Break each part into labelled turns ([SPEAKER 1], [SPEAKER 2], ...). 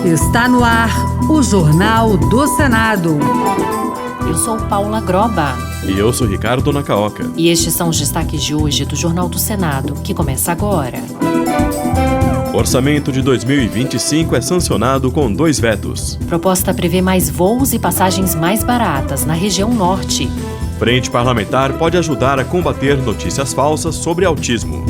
[SPEAKER 1] Está no ar o Jornal do Senado.
[SPEAKER 2] Eu sou Paula Groba.
[SPEAKER 3] E eu sou Ricardo Nacaoca.
[SPEAKER 2] E estes são os destaques de hoje do Jornal do Senado, que começa agora.
[SPEAKER 3] O orçamento de 2025 é sancionado com 2 vetos.
[SPEAKER 2] Proposta prevê mais voos e passagens mais baratas na região norte.
[SPEAKER 3] Frente Parlamentar pode ajudar a combater notícias falsas sobre autismo.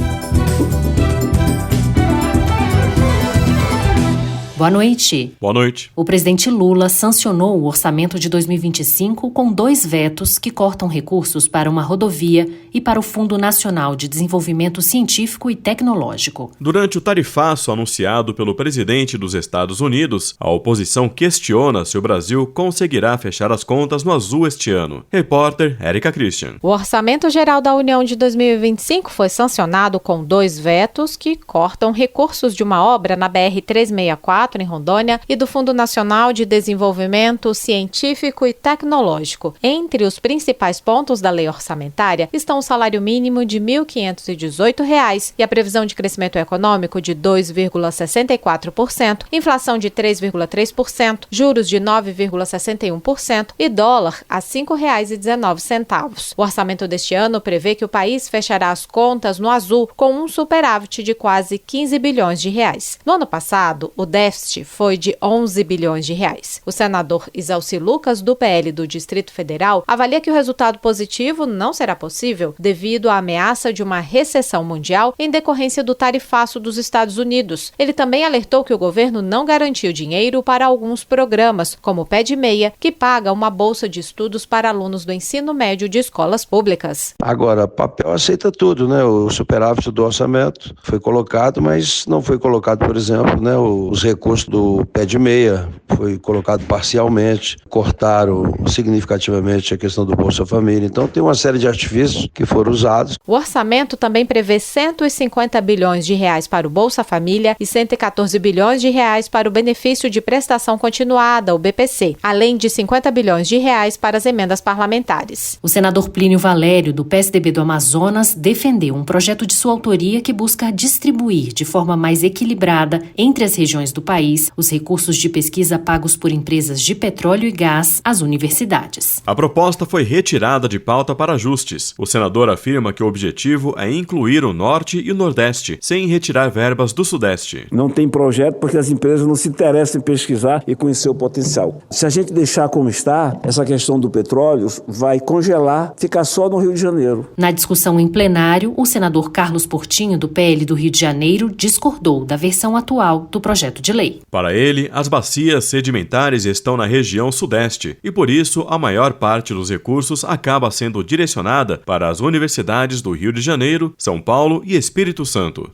[SPEAKER 2] Boa noite.
[SPEAKER 3] Boa noite.
[SPEAKER 2] O presidente Lula sancionou o orçamento de 2025 com 2 vetos que cortam recursos para uma rodovia e para o Fundo Nacional de Desenvolvimento Científico e Tecnológico.
[SPEAKER 3] Durante o tarifaço anunciado pelo presidente dos Estados Unidos, a oposição questiona se o Brasil conseguirá fechar as contas no azul este ano. Repórter Érica Christian.
[SPEAKER 4] O Orçamento Geral da União de 2025 foi sancionado com 2 vetos que cortam recursos de uma obra na BR-364 em Rondônia e do Fundo Nacional de Desenvolvimento Científico e Tecnológico. Entre os principais pontos da lei orçamentária estão o salário mínimo de R$ 1.518 e a previsão de crescimento econômico de 2,64%, inflação de 3,3%, juros de 9,61% e dólar a R$ 5,19. O orçamento deste ano prevê que o país fechará as contas no azul com um superávit de quase 15 bilhões de reais. No ano passado, o déficit foi de 11 bilhões de reais. O senador Isalci Lucas, do PL do Distrito Federal, avalia que o resultado positivo não será possível devido à ameaça de uma recessão mundial em decorrência do tarifaço dos Estados Unidos. Ele também alertou que o governo não garantiu dinheiro para alguns programas, como o Pé de Meia, que paga uma bolsa de estudos para alunos do ensino médio de escolas públicas.
[SPEAKER 5] Agora, papel aceita tudo, né? O superávit do orçamento foi colocado, mas não foi colocado, por exemplo, né, os recursos do Pé de Meia, foi colocado parcialmente, cortaram significativamente a questão do Bolsa Família. Então tem uma série de artifícios que foram usados.
[SPEAKER 4] O orçamento também prevê 150 bilhões de reais para o Bolsa Família e 114 bilhões de reais para o Benefício de Prestação Continuada, o BPC, além de 50 bilhões de reais para as emendas parlamentares.
[SPEAKER 2] O senador Plínio Valério, do PSDB do Amazonas, defendeu um projeto de sua autoria que busca distribuir de forma mais equilibrada entre as regiões do país os recursos de pesquisa pagos por empresas de petróleo e gás às universidades.
[SPEAKER 3] A proposta foi retirada de pauta para ajustes. O senador afirma que o objetivo é incluir o Norte e o Nordeste, sem retirar verbas do Sudeste.
[SPEAKER 6] Não tem projeto porque as empresas não se interessam em pesquisar e conhecer o potencial. Se a gente deixar como está, essa questão do petróleo vai congelar, ficar só no Rio de Janeiro.
[SPEAKER 2] Na discussão em plenário, o senador Carlos Portinho, do PL do Rio de Janeiro, discordou da versão atual do projeto de lei.
[SPEAKER 3] Para ele, as bacias sedimentares estão na região sudeste e, por isso, a maior parte dos recursos acaba sendo direcionada para as universidades do Rio de Janeiro, São Paulo e Espírito Santo.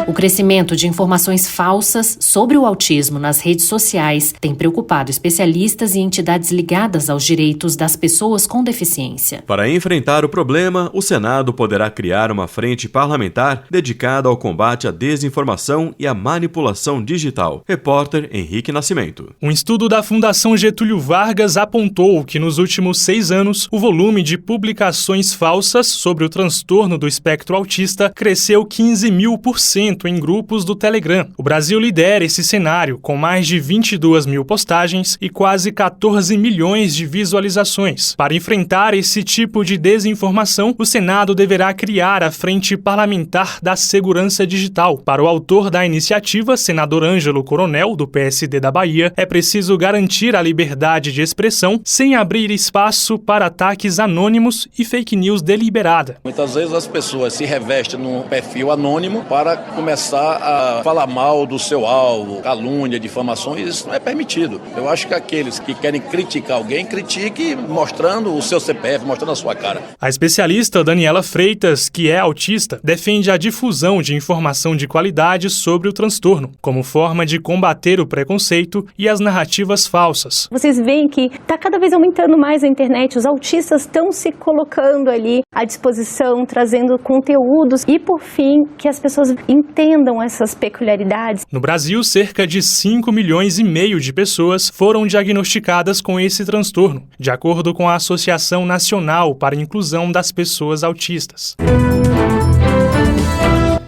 [SPEAKER 2] O crescimento de informações falsas sobre o autismo nas redes sociais tem preocupado especialistas e entidades ligadas aos direitos das pessoas com deficiência.
[SPEAKER 3] Para enfrentar o problema, o Senado poderá criar uma frente parlamentar dedicada ao combate à desinformação e à manipulação digital. Repórter Henrique Nascimento.
[SPEAKER 7] Um estudo da Fundação Getúlio Vargas apontou que nos últimos 6 anos, o volume de publicações falsas sobre o transtorno do espectro autista cresceu 15.000% em grupos do Telegram. O Brasil lidera esse cenário, com mais de 22 mil postagens e quase 14 milhões de visualizações. Para enfrentar esse tipo de desinformação, o Senado deverá criar a Frente Parlamentar da Segurança Digital. Para o autor da iniciativa, senador Ângelo Coronel, do PSD da Bahia, é preciso garantir a liberdade de expressão sem abrir espaço para ataques anônimos e fake news deliberada.
[SPEAKER 8] Muitas vezes as pessoas se revestem num perfil anônimo para começar a falar mal do seu alvo, calúnia, difamações, isso não é permitido. Eu acho que aqueles que querem criticar alguém, critique mostrando o seu CPF, mostrando a sua cara.
[SPEAKER 7] A especialista Daniela Freitas, que é autista, defende a difusão de informação de qualidade sobre o transtorno, como forma de combater o preconceito e as narrativas falsas.
[SPEAKER 9] Vocês veem que está cada vez aumentando mais a internet, os autistas estão se colocando ali à disposição, trazendo conteúdos e, por fim, que as pessoas entendam essas peculiaridades.
[SPEAKER 7] No Brasil, cerca de 5,5 milhões de pessoas foram diagnosticadas com esse transtorno, de acordo com a Associação Nacional para a Inclusão das Pessoas Autistas.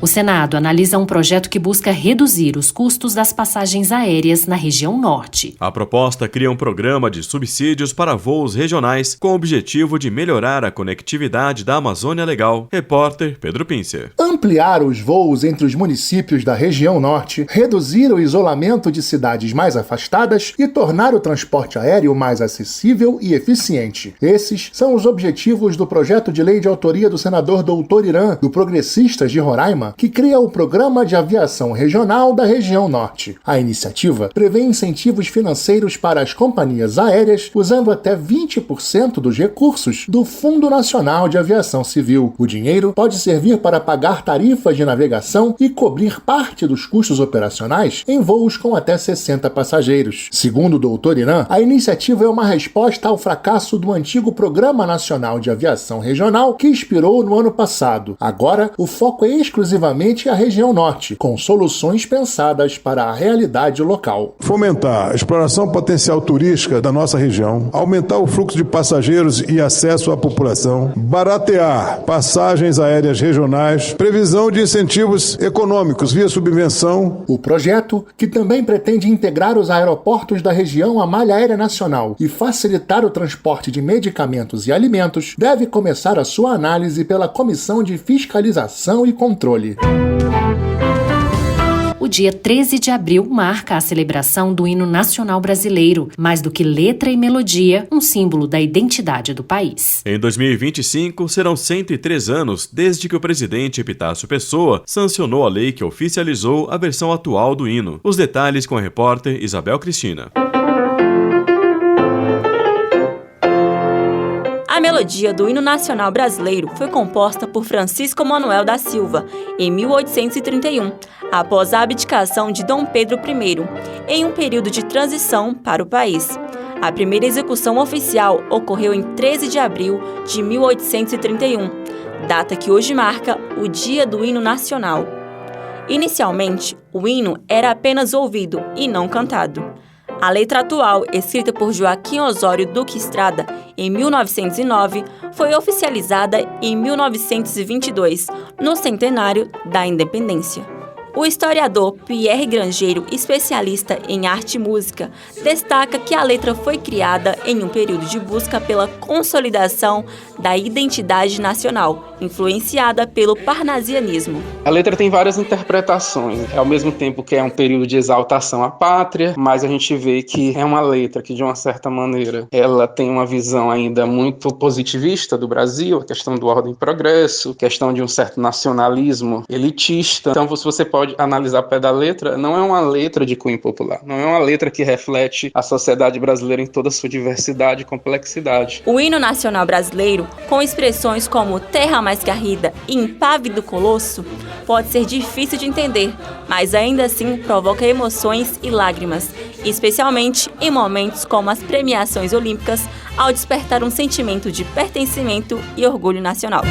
[SPEAKER 2] O Senado analisa um projeto que busca reduzir os custos das passagens aéreas na região norte.
[SPEAKER 3] A proposta cria um programa de subsídios para voos regionais com o objetivo de melhorar a conectividade da Amazônia Legal. Repórter Pedro Pincer.
[SPEAKER 10] Ampliar os voos entre os municípios da região norte, reduzir o isolamento de cidades mais afastadas e tornar o transporte aéreo mais acessível e eficiente. Esses são os objetivos do projeto de lei de autoria do senador Doutor Irã, do Progressistas de Roraima, que cria o Programa de Aviação Regional da região norte. A iniciativa prevê incentivos financeiros para as companhias aéreas usando até 20% dos recursos do Fundo Nacional de Aviação Civil. O dinheiro pode servir para pagar tarifas de navegação e cobrir parte dos custos operacionais em voos com até 60 passageiros. Segundo o Doutor Irã, a iniciativa é uma resposta ao fracasso do antigo Programa Nacional de Aviação Regional que expirou no ano passado. Agora, o foco é exclusivamente a região norte, com soluções pensadas para a realidade local.
[SPEAKER 11] Fomentar a exploração potencial turística da nossa região, aumentar o fluxo de passageiros e acesso à população, baratear passagens aéreas regionais, previsão de incentivos econômicos via subvenção.
[SPEAKER 10] O projeto, que também pretende integrar os aeroportos da região à malha aérea nacional e facilitar o transporte de medicamentos e alimentos, deve começar a sua análise pela Comissão de Fiscalização e Controle.
[SPEAKER 2] O dia 13 de abril marca a celebração do hino nacional brasileiro, mais do que letra e melodia, um símbolo da identidade do país.
[SPEAKER 3] Em 2025, serão 103 anos desde que o presidente Epitácio Pessoa sancionou a lei que oficializou a versão atual do hino. Os detalhes com a repórter Isabel Cristina.
[SPEAKER 12] A melodia do hino nacional brasileiro foi composta por Francisco Manuel da Silva, em 1831, após a abdicação de Dom Pedro I, em um período de transição para o país. A primeira execução oficial ocorreu em 13 de abril de 1831, data que hoje marca o Dia do Hino Nacional. Inicialmente, o hino era apenas ouvido e não cantado. A letra atual, escrita por Joaquim Osório Duque Estrada em 1909, foi oficializada em 1922, no centenário da Independência. O historiador Pierre Grangeiro, especialista em arte e música, destaca que a letra foi criada em um período de busca pela consolidação da identidade nacional, influenciada pelo parnasianismo.
[SPEAKER 13] A letra tem várias interpretações, ao mesmo tempo que é um período de exaltação à pátria, mas a gente vê que é uma letra que, de uma certa maneira, ela tem uma visão ainda muito positivista do Brasil, a questão do ordem e progresso, a questão de um certo nacionalismo elitista. Então, se você pode analisar o pé da letra, não é uma letra de cunho popular, não é uma letra que reflete a sociedade brasileira em toda a sua diversidade e complexidade.
[SPEAKER 12] O hino nacional brasileiro, com expressões como terra mais garrida e impávido colosso, pode ser difícil de entender, mas ainda assim provoca emoções e lágrimas, especialmente em momentos como as premiações olímpicas, ao despertar um sentimento de pertencimento e orgulho nacional.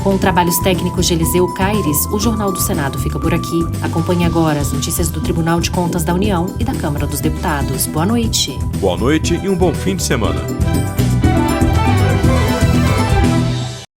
[SPEAKER 2] Com trabalhos técnicos de Eliseu Caires, o Jornal do Senado fica por aqui. Acompanhe agora as notícias do Tribunal de Contas da União e da Câmara dos Deputados. Boa noite.
[SPEAKER 3] Boa noite e um bom fim de semana.